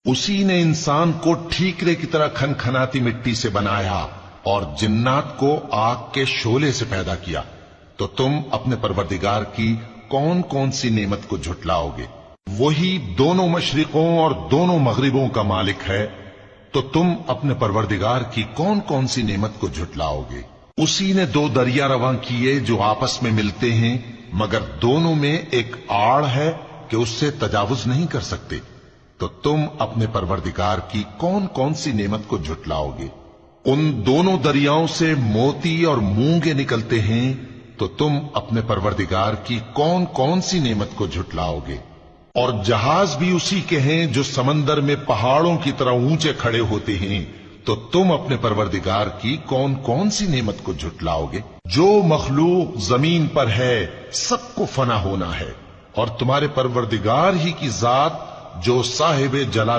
اسی نے انسان کو ٹھیکرے کی طرح کھنکھناتی مٹی سے بنایا اور جنات کو آگ کے شعلے سے پیدا کیا، تو تم اپنے پروردگار کی کون کون سی نعمت کو جھٹلاؤ گے؟ وہی دونوں مشرقوں اور دونوں مغربوں کا مالک ہے، تو تم اپنے پروردگار کی کون کون سی نعمت کو جھٹلاؤ گے؟ اسی نے دو دریا رواں کیے جو آپس میں ملتے ہیں، مگر دونوں میں ایک آڑ ہے کہ اس سے تجاوز نہیں کر سکتے، تو تم اپنے پروردگار کی کون کون سی نعمت کو جھٹلاؤ گے؟ ان دونوں دریاؤں سے موتی اور مونگے نکلتے ہیں، تو تم اپنے پروردگار کی کون کون سی نعمت کو جھٹلاؤ گے؟ اور جہاز بھی اسی کے ہیں جو سمندر میں پہاڑوں کی طرح اونچے کھڑے ہوتے ہیں، تو تم اپنے پروردگار کی کون کون سی نعمت کو جھٹلاؤ گے؟ جو مخلوق زمین پر ہے سب کو فنا ہونا ہے، اور تمہارے پروردگار ہی کی ذات جو صاحب جلال